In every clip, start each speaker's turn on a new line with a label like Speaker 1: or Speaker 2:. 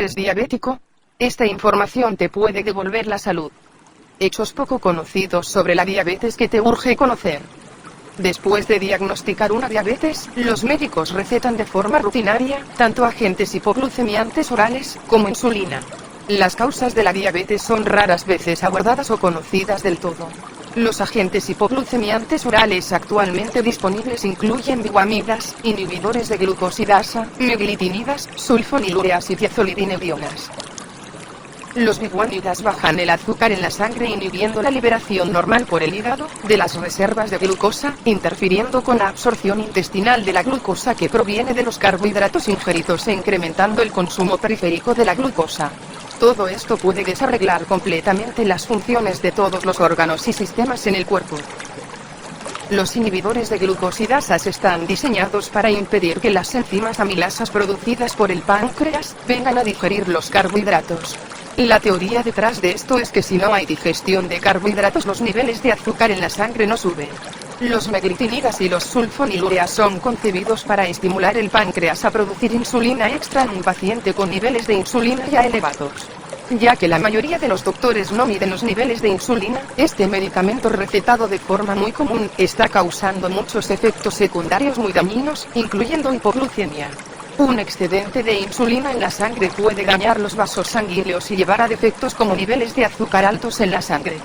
Speaker 1: eres diabético? Esta información te puede devolver la salud. Hechos poco conocidos sobre la diabetes que te urge conocer. Después de diagnosticar una diabetes, los médicos recetan de forma rutinaria, tanto agentes hipoglucemiantes orales, como insulina. Las causas de la diabetes son raras veces abordadas o conocidas del todo. Los agentes hipoglucemiantes orales actualmente disponibles incluyen biguamidas, inhibidores de glucosidasa, meglitinidas, sulfonilureas y tiazolidinedionas. Los biguamidas bajan el azúcar en la sangre inhibiendo la liberación normal por el hígado de las reservas de glucosa, interfiriendo con la absorción intestinal de la glucosa que proviene de los carbohidratos ingeridos e incrementando el consumo periférico de la glucosa. Todo esto puede desarreglar completamente las funciones de todos los órganos y sistemas en el cuerpo. Los inhibidores de glucosidasas están diseñados para impedir que las enzimas amilasas producidas por el páncreas vengan a digerir los carbohidratos. La teoría detrás de esto es que si no hay digestión de carbohidratos, los niveles de azúcar en la sangre no suben. Los meglitinidas y los sulfonilureas son concebidos para estimular el páncreas a producir insulina extra en un paciente con niveles de insulina ya elevados. Ya que la mayoría de los doctores no miden los niveles de insulina, este medicamento recetado de forma muy común está causando muchos efectos secundarios muy dañinos, incluyendo hipoglucemia. Un excedente de insulina en la sangre puede dañar los vasos sanguíneos y llevar a defectos como niveles de azúcar altos en la sangre.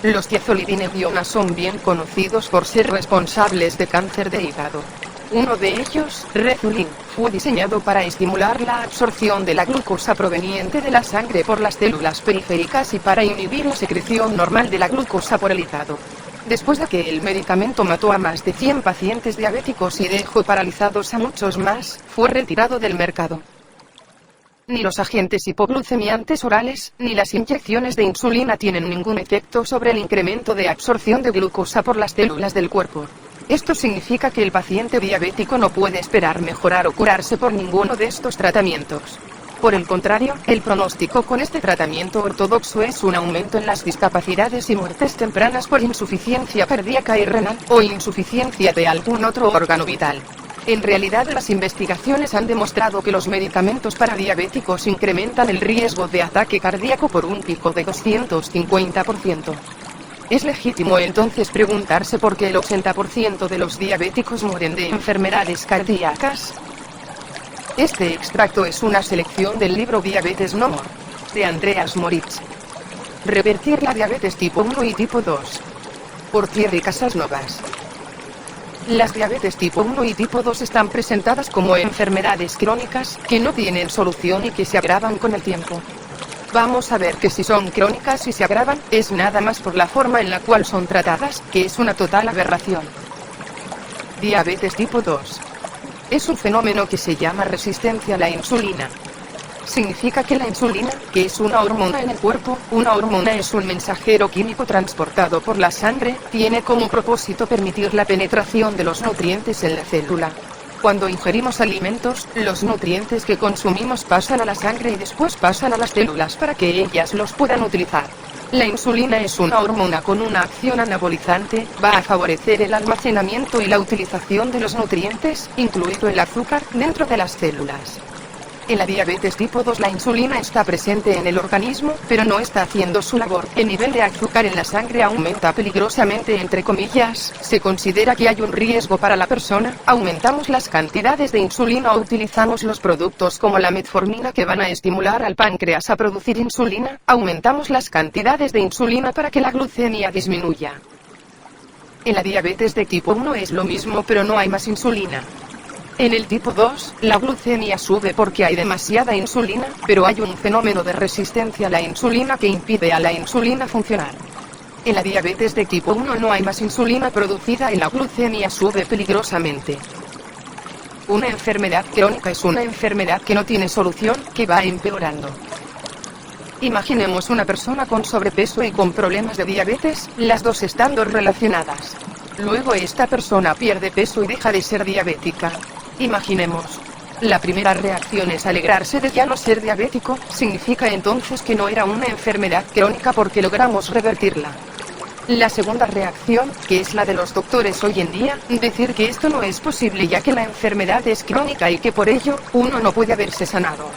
Speaker 1: Los tiazolidinedionas son bien conocidos por ser responsables de cáncer de hígado. Uno de ellos, Rezulin, fue diseñado para estimular la absorción de la glucosa proveniente de la sangre por las células periféricas y para inhibir la secreción normal de la glucosa por el hígado. Después de que el medicamento mató a más de 100 pacientes diabéticos y dejó paralizados a muchos más, fue retirado del mercado. Ni los agentes hipoglucemiantes orales, ni las inyecciones de insulina tienen ningún efecto sobre el incremento de absorción de glucosa por las células del cuerpo. Esto significa que el paciente diabético no puede esperar mejorar o curarse por ninguno de estos tratamientos. Por el contrario, el pronóstico con este tratamiento ortodoxo es un aumento en las discapacidades y muertes tempranas por insuficiencia cardíaca y renal, o insuficiencia de algún otro órgano vital. En realidad, las investigaciones han demostrado que los medicamentos para diabéticos incrementan el riesgo de ataque cardíaco por un pico de 250%. Es legítimo entonces preguntarse por qué el 80% de los diabéticos mueren de enfermedades cardíacas. Este extracto es una selección del libro Diabetes No More, de Andreas Moritz. Revertir la diabetes tipo 1 y tipo 2. Por Thierry Casasnovas. Las diabetes tipo 1 y tipo 2 están presentadas como enfermedades crónicas, que no tienen solución y que se agravan con el tiempo. Vamos a ver que si son crónicas y se agravan, es nada más por la forma en la cual son tratadas, que es una total aberración. Diabetes tipo 2. Es un fenómeno que se llama resistencia a la insulina. Significa que la insulina, que es una hormona en el cuerpo, una hormona es un mensajero químico transportado por la sangre, tiene como propósito permitir la penetración de los nutrientes en la célula. Cuando ingerimos alimentos, los nutrientes que consumimos pasan a la sangre y después pasan a las células para que ellas los puedan utilizar. La insulina es una hormona con una acción anabolizante, va a favorecer el almacenamiento y la utilización de los nutrientes, incluido el azúcar, dentro de las células. En la diabetes tipo 2 la insulina está presente en el organismo, pero no está haciendo su labor. El nivel de azúcar en la sangre aumenta peligrosamente, entre comillas, se considera que hay un riesgo para la persona, aumentamos las cantidades de insulina o utilizamos los productos como la metformina que van a estimular al páncreas a producir insulina, aumentamos las cantidades de insulina para que la glucemia disminuya. En la diabetes de tipo 1 es lo mismo, pero no hay más insulina. En el tipo 2, la glucemia sube porque hay demasiada insulina, pero hay un fenómeno de resistencia a la insulina que impide a la insulina funcionar. En la diabetes de tipo 1 no hay más insulina producida y la glucemia sube peligrosamente. Una enfermedad crónica es una enfermedad que no tiene solución, que va empeorando. Imaginemos una persona con sobrepeso y con problemas de diabetes, las dos estando relacionadas. Luego esta persona pierde peso y deja de ser diabética. Imaginemos. La primera reacción es alegrarse de ya no ser diabético, significa entonces que no era una enfermedad crónica porque logramos revertirla. La segunda reacción, que es la de los doctores hoy en día, decir que esto no es posible ya que la enfermedad es crónica y que por ello, uno no puede haberse sanado.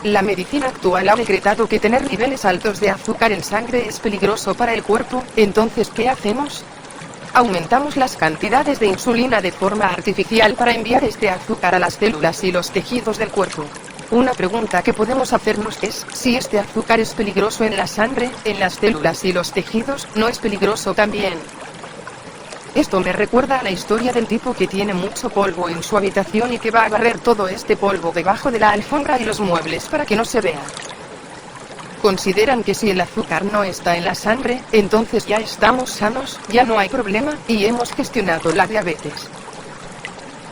Speaker 1: La medicina actual ha decretado que tener niveles altos de azúcar en sangre es peligroso para el cuerpo, entonces ¿qué hacemos? Aumentamos las cantidades de insulina de forma artificial para enviar este azúcar a las células y los tejidos del cuerpo. Una pregunta que podemos hacernos es, si este azúcar es peligroso en la sangre, en las células y los tejidos, ¿no es peligroso también? Esto me recuerda a la historia del tipo que tiene mucho polvo en su habitación y que va a barrer todo este polvo debajo de la alfombra y los muebles para que no se vea. Consideran que si el azúcar no está en la sangre, entonces ya estamos sanos, ya no hay problema, y hemos gestionado la diabetes.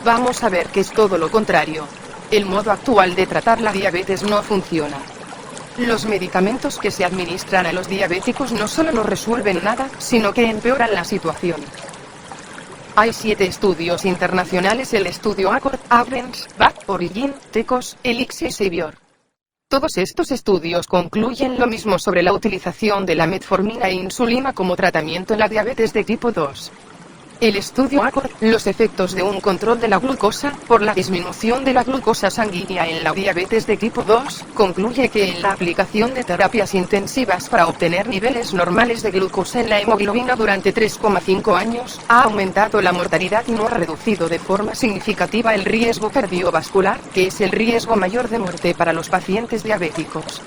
Speaker 1: Vamos a ver que es todo lo contrario. El modo actual de tratar la diabetes no funciona. Los medicamentos que se administran a los diabéticos no solo no resuelven nada, sino que empeoran la situación. Hay 7 estudios internacionales: el estudio ACORD, ADVANCE, BAC, ORIGIN, TECOS, ELIXIR y SAVIOR. Todos estos estudios concluyen lo mismo sobre la utilización de la metformina e insulina como tratamiento en la diabetes de tipo 2. El estudio ACORD, los efectos de un control de la glucosa, por la disminución de la glucosa sanguínea en la diabetes de tipo 2, concluye que en la aplicación de terapias intensivas para obtener niveles normales de glucosa en la hemoglobina durante 3,5 años, ha aumentado la mortalidad y no ha reducido de forma significativa el riesgo cardiovascular, que es el riesgo mayor de muerte para los pacientes diabéticos.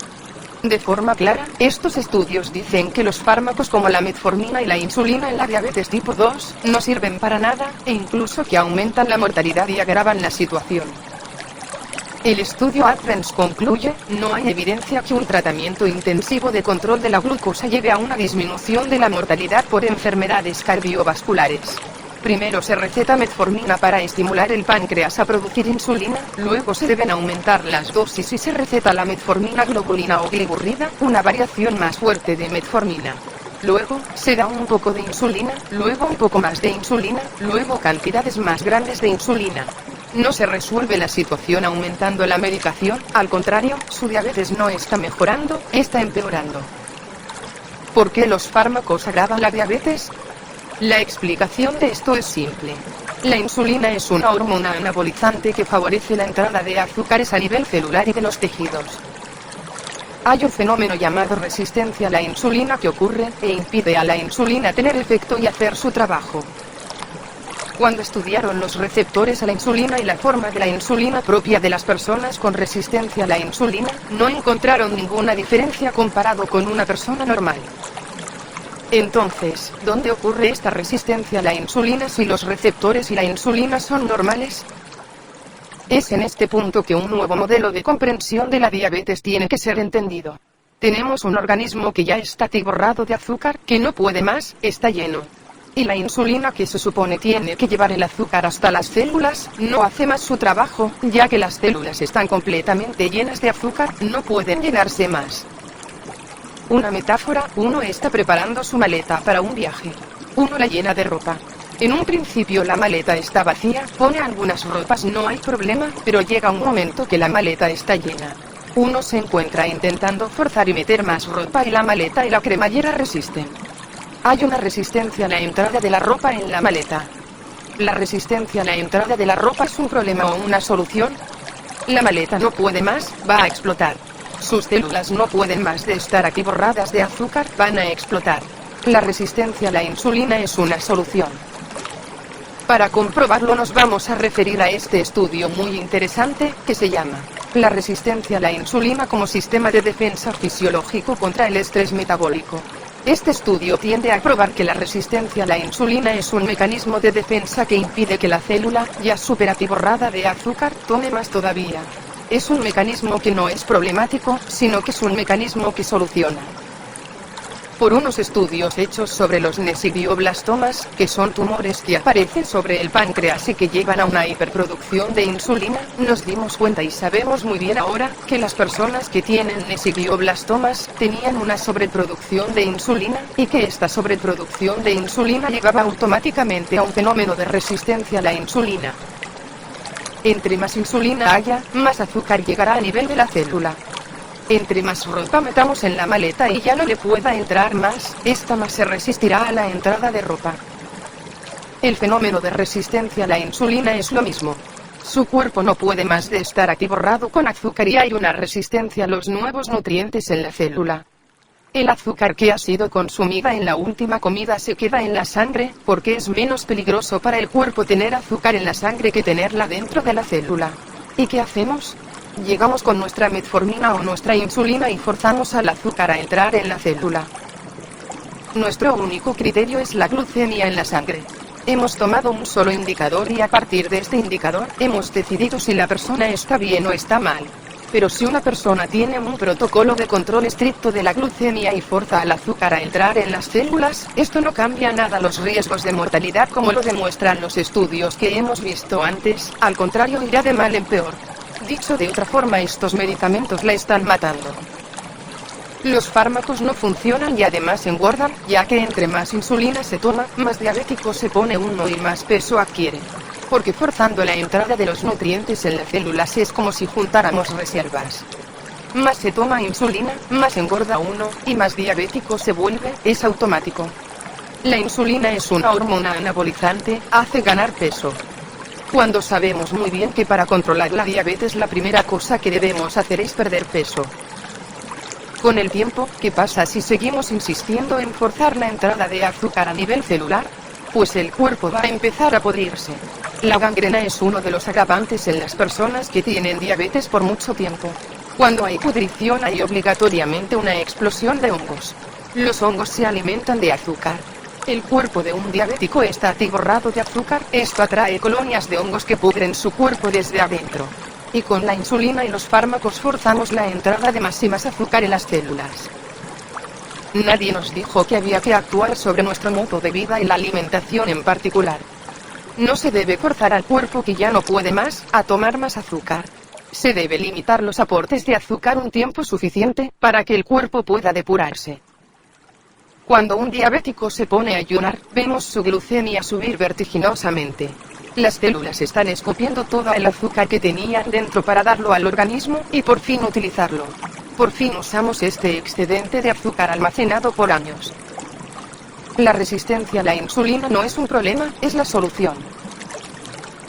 Speaker 1: De forma clara, estos estudios dicen que los fármacos como la metformina y la insulina en la diabetes tipo 2 no sirven para nada, e incluso que aumentan la mortalidad y agravan la situación. El estudio ADVANCE concluye, no hay evidencia que un tratamiento intensivo de control de la glucosa lleve a una disminución de la mortalidad por enfermedades cardiovasculares. Primero se receta metformina para estimular el páncreas a producir insulina, luego se deben aumentar las dosis y se receta la metformina globulina o gliburrida, una variación más fuerte de metformina. Luego, se da un poco de insulina, luego un poco más de insulina, luego cantidades más grandes de insulina. No se resuelve la situación aumentando la medicación, al contrario, su diabetes no está mejorando, está empeorando. ¿Por qué los fármacos agravan la diabetes? La explicación de esto es simple. La insulina es una hormona anabolizante que favorece la entrada de azúcares a nivel celular y de los tejidos. Hay un fenómeno llamado resistencia a la insulina que ocurre e impide a la insulina tener efecto y hacer su trabajo. Cuando estudiaron los receptores a la insulina y la forma de la insulina propia de las personas con resistencia a la insulina, no encontraron ninguna diferencia comparado con una persona normal. Entonces, ¿dónde ocurre esta resistencia a la insulina si los receptores y la insulina son normales? Es en este punto que un nuevo modelo de comprensión de la diabetes tiene que ser entendido. Tenemos un organismo que ya está atiborrado de azúcar, que no puede más, está lleno. Y la insulina, que se supone tiene que llevar el azúcar hasta las células, no hace más su trabajo, ya que las células están completamente llenas de azúcar, no pueden llenarse más. Una metáfora: uno está preparando su maleta para un viaje. Uno la llena de ropa. En un principio la maleta está vacía, pone algunas ropas, no hay problema, pero llega un momento que la maleta está llena. Uno se encuentra intentando forzar y meter más ropa y la maleta y la cremallera resisten. Hay una resistencia a la entrada de la ropa en la maleta. ¿La resistencia a la entrada de la ropa es un problema o una solución? La maleta no puede más, va a explotar. Sus células no pueden más de estar atiborradas de azúcar, van a explotar. La resistencia a la insulina es una solución. Para comprobarlo nos vamos a referir a este estudio muy interesante, que se llama la resistencia a la insulina como sistema de defensa fisiológico contra el estrés metabólico. Este estudio tiende a probar que la resistencia a la insulina es un mecanismo de defensa que impide que la célula, ya superatiborrada de azúcar, tome más todavía. Es un mecanismo que no es problemático, sino que es un mecanismo que soluciona. Por unos estudios hechos sobre los nesiglioblastomas, que son tumores que aparecen sobre el páncreas y que llevan a una hiperproducción de insulina, nos dimos cuenta y sabemos muy bien ahora, que las personas que tienen nesiglioblastomas, tenían una sobreproducción de insulina, y que esta sobreproducción de insulina llevaba automáticamente a un fenómeno de resistencia a la insulina. Entre más insulina haya, más azúcar llegará a nivel de la célula. Entre más ropa metamos en la maleta y ya no le pueda entrar más, esta más se resistirá a la entrada de ropa. El fenómeno de resistencia a la insulina es lo mismo. Su cuerpo no puede más de estar atiborrado con azúcar y hay una resistencia a los nuevos nutrientes en la célula. El azúcar que ha sido consumida en la última comida se queda en la sangre, porque es menos peligroso para el cuerpo tener azúcar en la sangre que tenerla dentro de la célula. ¿Y qué hacemos? Llegamos con nuestra metformina o nuestra insulina y forzamos al azúcar a entrar en la célula. Nuestro único criterio es la glucemia en la sangre. Hemos tomado un solo indicador y a partir de este indicador, hemos decidido si la persona está bien o está mal. Pero si una persona tiene un protocolo de control estricto de la glucemia y forza al azúcar a entrar en las células, esto no cambia nada los riesgos de mortalidad como lo demuestran los estudios que hemos visto antes, al contrario irá de mal en peor. Dicho de otra forma, estos medicamentos la están matando. Los fármacos no funcionan y además engordan, ya que entre más insulina se toma, más diabético se pone uno y más peso adquiere. Porque forzando la entrada de los nutrientes en las células es como si juntáramos reservas. Más se toma insulina, más engorda uno, y más diabético se vuelve, es automático. La insulina es una hormona anabolizante, hace ganar peso. Cuando sabemos muy bien que para controlar la diabetes la primera cosa que debemos hacer es perder peso. Con el tiempo, ¿qué pasa si seguimos insistiendo en forzar la entrada de azúcar a nivel celular? Pues el cuerpo va a empezar a podrirse. La gangrena es uno de los agravantes en las personas que tienen diabetes por mucho tiempo. Cuando hay pudrición hay obligatoriamente una explosión de hongos. Los hongos se alimentan de azúcar. El cuerpo de un diabético está atiborrado de azúcar, esto atrae colonias de hongos que pudren su cuerpo desde adentro. Y con la insulina y los fármacos forzamos la entrada de más y más azúcar en las células. Nadie nos dijo que había que actuar sobre nuestro modo de vida y la alimentación en particular. No se debe forzar al cuerpo que ya no puede más, a tomar más azúcar. Se debe limitar los aportes de azúcar un tiempo suficiente, para que el cuerpo pueda depurarse. Cuando un diabético se pone a ayunar, vemos su glucemia subir vertiginosamente. Las células están escupiendo todo el azúcar que tenían dentro para darlo al organismo, y por fin utilizarlo. Por fin usamos este excedente de azúcar almacenado por años. La resistencia a la insulina no es un problema, es la solución.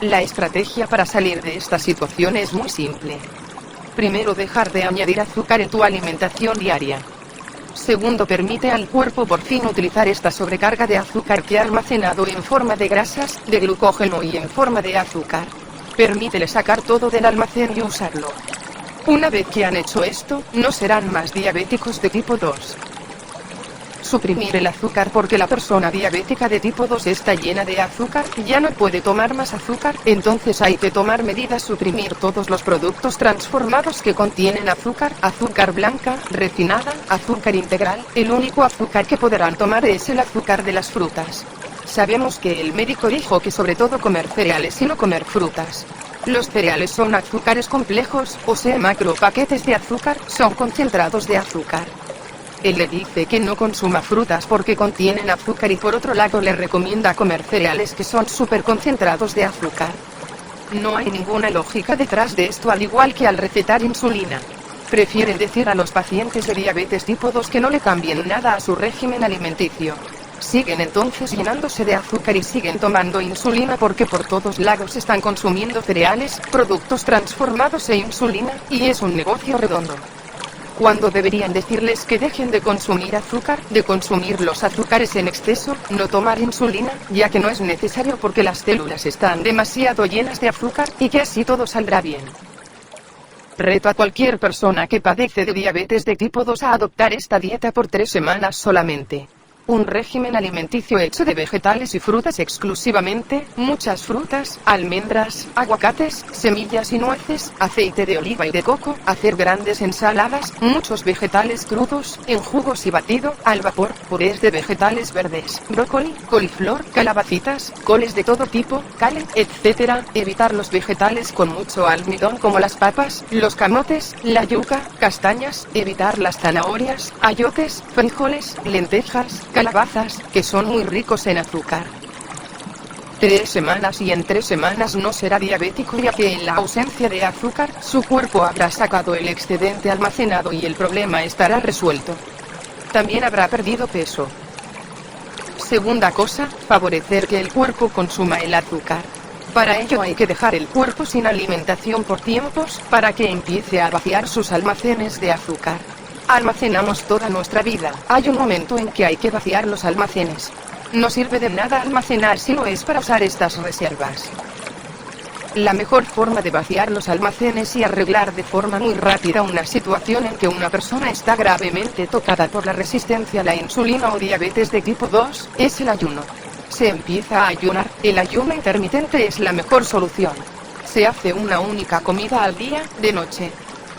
Speaker 1: La estrategia para salir de esta situación es muy simple. Primero, dejar de añadir azúcar en tu alimentación diaria. Segundo, permite al cuerpo por fin utilizar esta sobrecarga de azúcar que ha almacenado en forma de grasas, de glucógeno y en forma de azúcar. Permítele sacar todo del almacén y usarlo. Una vez que han hecho esto, no serán más diabéticos de tipo 2. Suprimir el azúcar porque la persona diabética de tipo 2 está llena de azúcar, ya no puede tomar más azúcar, entonces hay que tomar medidas, suprimir todos los productos transformados que contienen azúcar, azúcar blanca, refinada, azúcar integral, el único azúcar que podrán tomar es el azúcar de las frutas. Sabemos que el médico dijo que sobre todo comer cereales y no comer frutas. Los cereales son azúcares complejos, o sea macro paquetes de azúcar, son concentrados de azúcar. Él le dice que no consuma frutas porque contienen azúcar y por otro lado le recomienda comer cereales que son súper concentrados de azúcar. No hay ninguna lógica detrás de esto, al igual que al recetar insulina. Prefieren decir a los pacientes de diabetes tipo 2 que no le cambien nada a su régimen alimenticio. Siguen entonces llenándose de azúcar y siguen tomando insulina porque por todos lados están consumiendo cereales, productos transformados e insulina, y es un negocio redondo. Cuando deberían decirles que dejen de consumir azúcar, de consumir los azúcares en exceso, no tomar insulina, ya que no es necesario porque las células están demasiado llenas de azúcar, y que así todo saldrá bien. Reto a cualquier persona que padece de diabetes de tipo 2 a adoptar esta dieta por 3 semanas solamente. Un régimen alimenticio hecho de vegetales y frutas exclusivamente, muchas frutas, almendras, aguacates, semillas y nueces, aceite de oliva y de coco, hacer grandes ensaladas, muchos vegetales crudos, en jugos y batido, al vapor, purés de vegetales verdes, brócoli, coliflor, calabacitas, coles de todo tipo, cale, etc. Evitar los vegetales con mucho almidón como las papas, los camotes, la yuca, castañas, evitar las zanahorias, ayotes, frijoles, lentejas, calabazas, que son muy ricos en azúcar. 3 semanas y en 3 semanas no será diabético, ya que en la ausencia de azúcar, su cuerpo habrá sacado el excedente almacenado y el problema estará resuelto. También habrá perdido peso. Segunda cosa, favorecer que el cuerpo consuma el azúcar. Para ello hay que dejar el cuerpo sin alimentación por tiempos, para que empiece a vaciar sus almacenes de azúcar. Almacenamos toda nuestra vida, hay un momento en que hay que vaciar los almacenes. No sirve de nada almacenar si no es para usar estas reservas. La mejor forma de vaciar los almacenes y arreglar de forma muy rápida una situación en que una persona está gravemente tocada por la resistencia a la insulina o diabetes de tipo 2, es el ayuno. Se empieza a ayunar, el ayuno intermitente es la mejor solución. Se hace una única comida al día, de noche.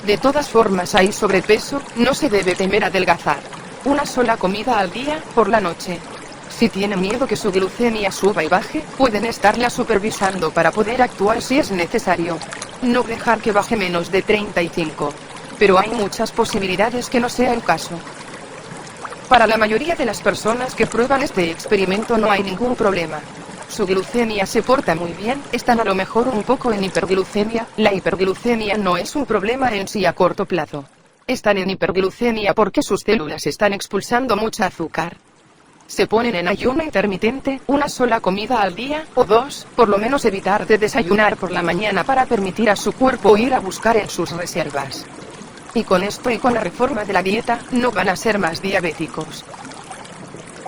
Speaker 1: De todas formas hay sobrepeso, no se debe temer adelgazar. Una sola comida al día, por la noche. Si tiene miedo que su glucemia suba y baje, pueden estarla supervisando para poder actuar si es necesario. No dejar que baje menos de 35. Pero hay muchas posibilidades que no sea el caso. Para la mayoría de las personas que prueban este experimento no hay ningún problema. Su glucemia se porta muy bien, están a lo mejor un poco en hiperglucemia. La hiperglucemia no es un problema en sí a corto plazo. Están en hiperglucemia porque sus células están expulsando mucha azúcar. Se ponen en ayuno intermitente, una sola comida al día, o dos, por lo menos evitar de desayunar por la mañana para permitir a su cuerpo ir a buscar en sus reservas. Y con esto y con la reforma de la dieta, no van a ser más diabéticos.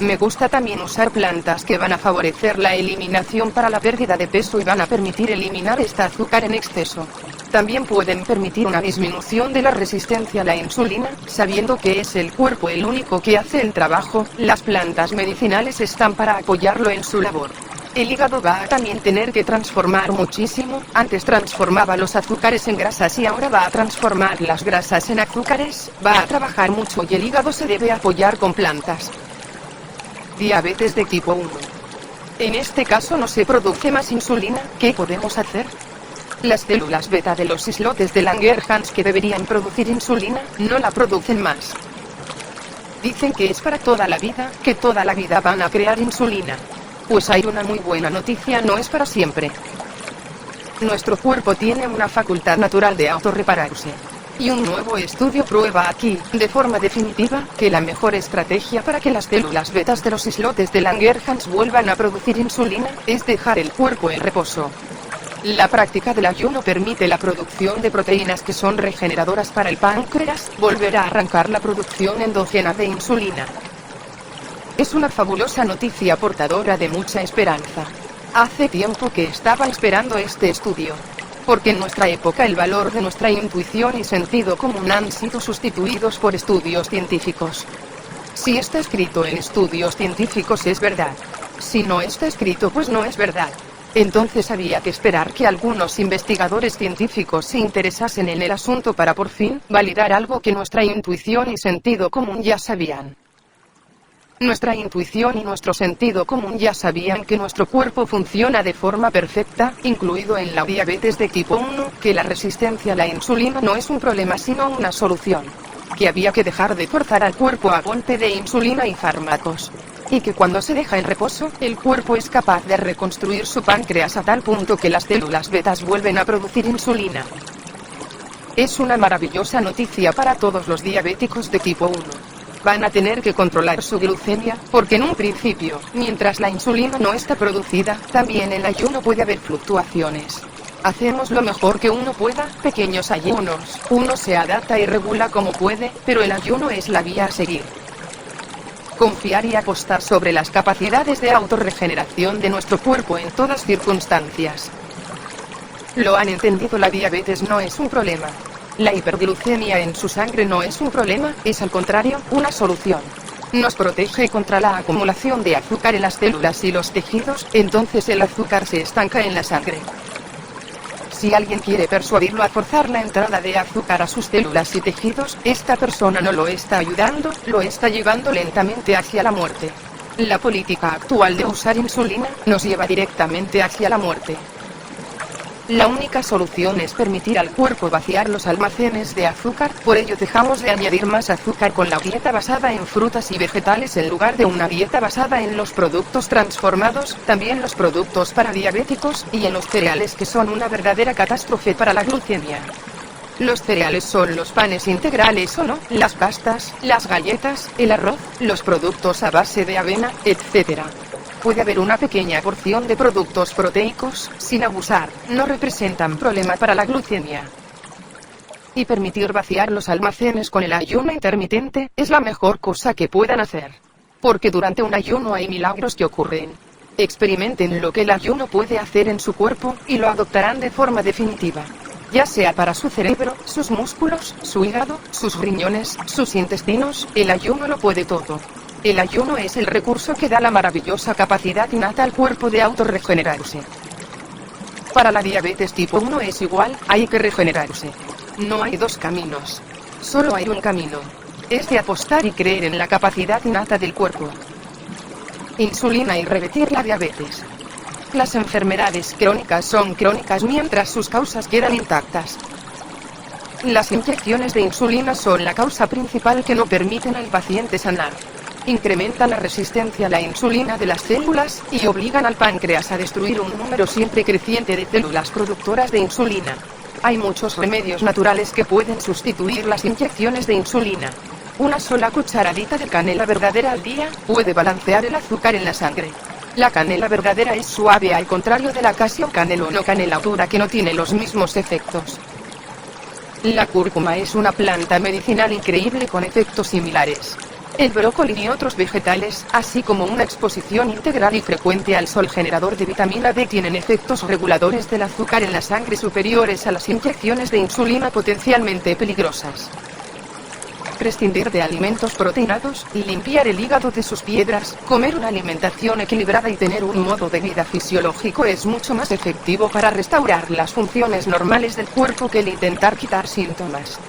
Speaker 1: Me gusta también usar plantas que van a favorecer la eliminación para la pérdida de peso y van a permitir eliminar esta azúcar en exceso. También pueden permitir una disminución de la resistencia a la insulina, sabiendo que es el cuerpo el único que hace el trabajo. Las plantas medicinales están para apoyarlo en su labor. El hígado va a también tener que transformar muchísimo, antes transformaba los azúcares en grasas y ahora va a transformar las grasas en azúcares, va a trabajar mucho y el hígado se debe apoyar con plantas. Diabetes de tipo 1. En este caso no se produce más insulina, ¿qué podemos hacer? Las células beta de los islotes de Langerhans que deberían producir insulina, no la producen más. Dicen que es para toda la vida, que toda la vida van a crear insulina. Pues hay una muy buena noticia, no es para siempre. Nuestro cuerpo tiene una facultad natural de autorrepararse. Y un nuevo estudio prueba aquí, de forma definitiva, que la mejor estrategia para que las células betas de los islotes de Langerhans vuelvan a producir insulina, es dejar el cuerpo en reposo. La práctica del ayuno permite la producción de proteínas que son regeneradoras para el páncreas, volverá a arrancar la producción endógena de insulina. Es una fabulosa noticia portadora de mucha esperanza. Hace tiempo que estaba esperando este estudio. Porque en nuestra época el valor de nuestra intuición y sentido común han sido sustituidos por estudios científicos. Si está escrito en estudios científicos es verdad. Si no está escrito pues no es verdad. Entonces había que esperar que algunos investigadores científicos se interesasen en el asunto para por fin validar algo que nuestra intuición y sentido común ya sabían. Nuestra intuición y nuestro sentido común ya sabían que nuestro cuerpo funciona de forma perfecta, incluido en la diabetes de tipo 1, que la resistencia a la insulina no es un problema sino una solución. Que había que dejar de forzar al cuerpo a golpe de insulina y fármacos. Y que cuando se deja en reposo, el cuerpo es capaz de reconstruir su páncreas a tal punto que las células betas vuelven a producir insulina. Es una maravillosa noticia para todos los diabéticos de tipo 1. Van a tener que controlar su glucemia, porque en un principio, mientras la insulina no está producida, también en el ayuno puede haber fluctuaciones. Hacemos lo mejor que uno pueda, pequeños ayunos, uno se adapta y regula como puede, pero el ayuno es la vía a seguir. Confiar y apostar sobre las capacidades de autorregeneración de nuestro cuerpo en todas circunstancias. Lo han entendido, la diabetes no es un problema. La hiperglucemia en su sangre no es un problema, es al contrario, una solución. Nos protege contra la acumulación de azúcar en las células y los tejidos, entonces el azúcar se estanca en la sangre. Si alguien quiere persuadirlo a forzar la entrada de azúcar a sus células y tejidos, esta persona no lo está ayudando, lo está llevando lentamente hacia la muerte. La política actual de usar insulina nos lleva directamente hacia la muerte. La única solución es permitir al cuerpo vaciar los almacenes de azúcar, por ello dejamos de añadir más azúcar con la dieta basada en frutas y vegetales en lugar de una dieta basada en los productos transformados, también los productos para diabéticos, y en los cereales que son una verdadera catástrofe para la glucemia. Los cereales son los panes integrales o no, las pastas, las galletas, el arroz, los productos a base de avena, etc. puede haber una pequeña porción de productos proteicos, sin abusar, no representan problema para la glucemia. Y permitir vaciar los almacenes con el ayuno intermitente, es la mejor cosa que puedan hacer. Porque durante un ayuno hay milagros que ocurren. Experimenten lo que el ayuno puede hacer en su cuerpo, y lo adoptarán de forma definitiva. Ya sea para su cerebro, sus músculos, su hígado, sus riñones, sus intestinos, el ayuno lo puede todo. El ayuno es el recurso que da la maravillosa capacidad innata al cuerpo de autorregenerarse. Para la diabetes tipo 1 es igual, hay que regenerarse. No hay dos caminos. Solo hay un camino. Es de apostar y creer en la capacidad innata del cuerpo. Insulina y revertir la diabetes. Las enfermedades crónicas son crónicas mientras sus causas quedan intactas. Las inyecciones de insulina son la causa principal que no permiten al paciente sanar. Incrementan la resistencia a la insulina de las células, y obligan al páncreas a destruir un número siempre creciente de células productoras de insulina. Hay muchos remedios naturales que pueden sustituir las inyecciones de insulina. Una sola cucharadita de canela verdadera al día, puede balancear el azúcar en la sangre. La canela verdadera es suave al contrario de la Casio canelón o canela dura que no tiene los mismos efectos. La cúrcuma es una planta medicinal increíble con efectos similares. El brócoli y otros vegetales, así como una exposición integral y frecuente al sol generador de vitamina D, tienen efectos reguladores del azúcar en la sangre superiores a las inyecciones de insulina potencialmente peligrosas. Prescindir de alimentos proteinados, limpiar el hígado de sus piedras, comer una alimentación equilibrada y tener un modo de vida fisiológico es mucho más efectivo para restaurar las funciones normales del cuerpo que el intentar quitar síntomas.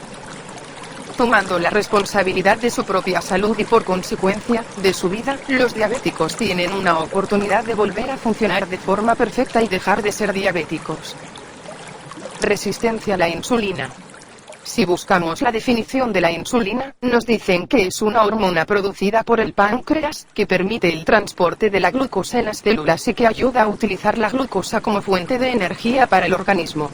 Speaker 1: Tomando la responsabilidad de su propia salud y por consecuencia, de su vida, los diabéticos tienen una oportunidad de volver a funcionar de forma perfecta y dejar de ser diabéticos. Resistencia a la insulina. Si buscamos la definición de la insulina, nos dicen que es una hormona producida por el páncreas, que permite el transporte de la glucosa en las células y que ayuda a utilizar la glucosa como fuente de energía para el organismo.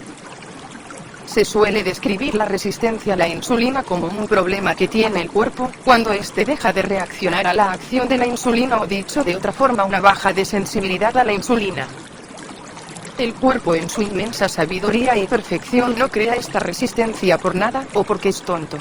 Speaker 1: Se suele describir la resistencia a la insulina como un problema que tiene el cuerpo, cuando éste deja de reaccionar a la acción de la insulina, o dicho de otra forma, una baja de sensibilidad a la insulina. El cuerpo en su inmensa sabiduría y perfección no crea esta resistencia por nada, o porque es tonto.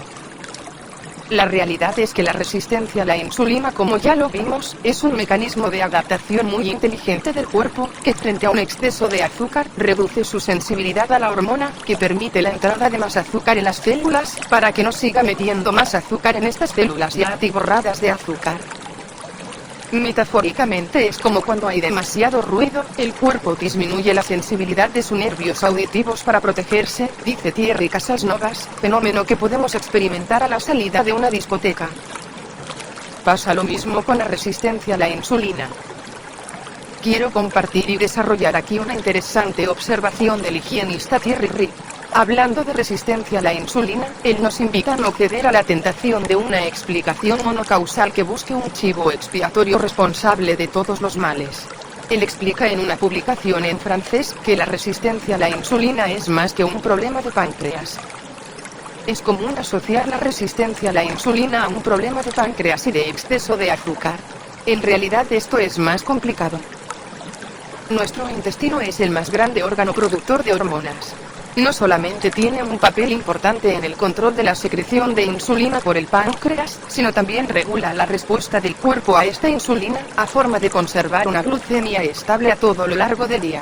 Speaker 1: La realidad es que la resistencia a la insulina, como ya lo vimos, es un mecanismo de adaptación muy inteligente del cuerpo, que frente a un exceso de azúcar, reduce su sensibilidad a la hormona, que permite la entrada de más azúcar en las células, para que no siga metiendo más azúcar en estas células ya atiborradas de azúcar. Metafóricamente es como cuando hay demasiado ruido, el cuerpo disminuye la sensibilidad de sus nervios auditivos para protegerse, dice Thierry Casasnovas, fenómeno que podemos experimentar a la salida de una discoteca. Pasa lo mismo con la resistencia a la insulina. Quiero compartir y desarrollar aquí una interesante observación del higienista Thierry Reed. Hablando de resistencia a la insulina, él nos invita a no ceder a la tentación de una explicación monocausal que busque un chivo expiatorio responsable de todos los males. Él explica en una publicación en francés que la resistencia a la insulina es más que un problema de páncreas. Es común asociar la resistencia a la insulina a un problema de páncreas y de exceso de azúcar. En realidad esto es más complicado. Nuestro intestino es el más grande órgano productor de hormonas. No solamente tiene un papel importante en el control de la secreción de insulina por el páncreas, sino también regula la respuesta del cuerpo a esta insulina, a forma de conservar una glucemia estable a todo lo largo del día.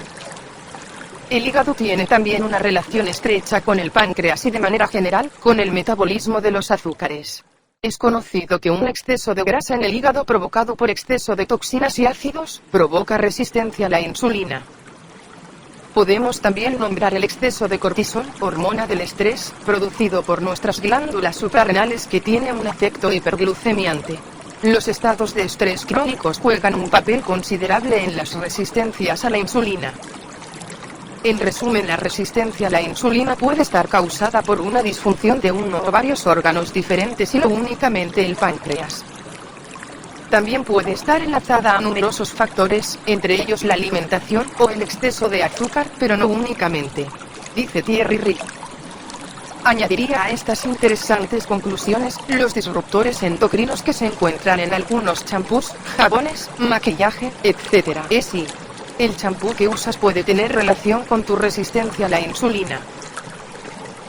Speaker 1: El hígado tiene también una relación estrecha con el páncreas y de manera general, con el metabolismo de los azúcares. Es conocido que un exceso de grasa en el hígado provocado por exceso de toxinas y ácidos, provoca resistencia a la insulina. Podemos también nombrar el exceso de cortisol, hormona del estrés, producido por nuestras glándulas suprarrenales, que tiene un efecto hiperglucemiante. Los estados de estrés crónicos juegan un papel considerable en las resistencias a la insulina. En resumen, la resistencia a la insulina puede estar causada por una disfunción de uno o varios órganos diferentes y no únicamente el páncreas. También puede estar enlazada a numerosos factores, entre ellos la alimentación o el exceso de azúcar, pero no únicamente, dice Thierry Reed. Añadiría a estas interesantes conclusiones, los disruptores endocrinos que se encuentran en algunos champús, jabones, maquillaje, etc. Sí, el champú que usas puede tener relación con tu resistencia a la insulina.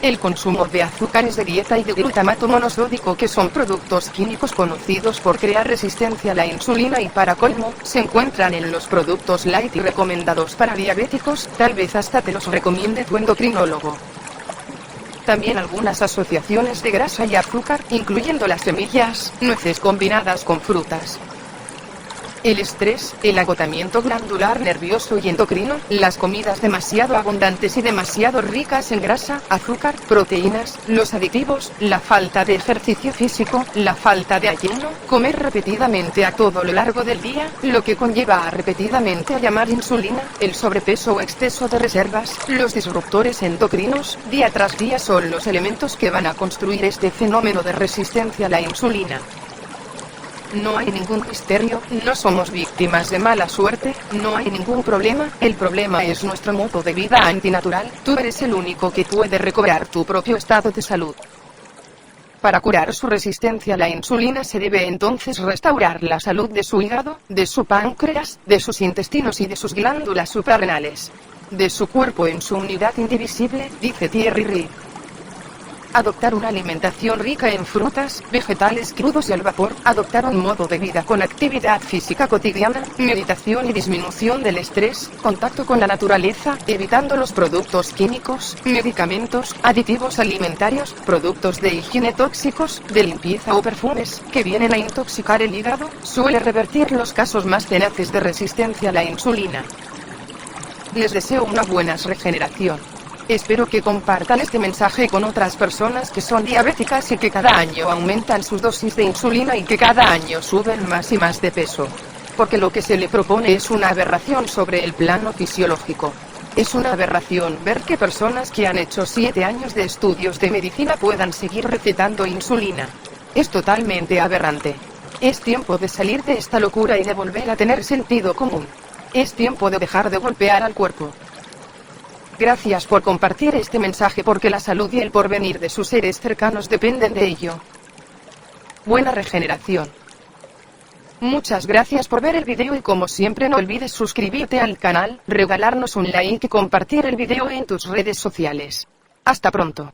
Speaker 1: El consumo de azúcares de dieta y de glutamato monosódico, que son productos químicos conocidos por crear resistencia a la insulina y para colmo, se encuentran en los productos light y recomendados para diabéticos, tal vez hasta te los recomiende tu endocrinólogo. También algunas asociaciones de grasa y azúcar, incluyendo las semillas, nueces combinadas con frutas. El estrés, el agotamiento glandular nervioso y endocrino, las comidas demasiado abundantes y demasiado ricas en grasa, azúcar, proteínas, los aditivos, la falta de ejercicio físico, la falta de ayuno, comer repetidamente a todo lo largo del día, lo que conlleva a repetidamente a llamar insulina, el sobrepeso o exceso de reservas, los disruptores endocrinos, día tras día son los elementos que van a construir este fenómeno de resistencia a la insulina. No hay ningún misterio, no somos víctimas de mala suerte, no hay ningún problema, el problema es nuestro modo de vida antinatural, tú eres el único que puede recobrar tu propio estado de salud. Para curar su resistencia a la insulina se debe entonces restaurar la salud de su hígado, de su páncreas, de sus intestinos y de sus glándulas suprarrenales. De su cuerpo en su unidad indivisible, dice Thierry Reed. Adoptar una alimentación rica en frutas, vegetales crudos y al vapor, adoptar un modo de vida con actividad física cotidiana, meditación y disminución del estrés, contacto con la naturaleza, evitando los productos químicos, medicamentos, aditivos alimentarios, productos de higiene tóxicos, de limpieza o perfumes, que vienen a intoxicar el hígado, suele revertir los casos más tenaces de resistencia a la insulina. Les deseo una buena regeneración. Espero que compartan este mensaje con otras personas que son diabéticas y que cada año aumentan sus dosis de insulina y que cada año suben más y más de peso. Porque lo que se le propone es una aberración sobre el plano fisiológico. Es una aberración ver que personas que han hecho 7 años de estudios de medicina puedan seguir recetando insulina. Es totalmente aberrante. Es tiempo de salir de esta locura y de volver a tener sentido común. Es tiempo de dejar de golpear al cuerpo. Gracias por compartir este mensaje porque la salud y el porvenir de sus seres cercanos dependen de ello. Buena regeneración. Muchas gracias por ver el video y como siempre no olvides suscribirte al canal, regalarnos un like y compartir el video en tus redes sociales. Hasta pronto.